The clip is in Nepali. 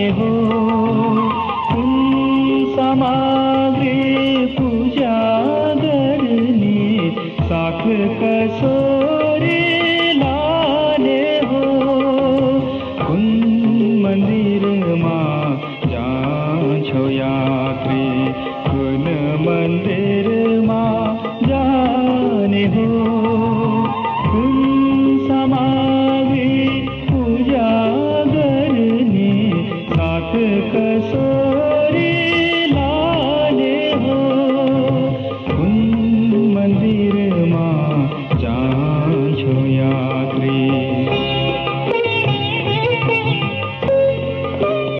जाने हो कुन सामग्री पूजा गर्ने साथ कसोरी लाने हो कुन मन्दिरमा जान्छौ यात्री कुन मन्दिरमा जाने हो कुन सामग्री पूजा गर्ने साथ कसो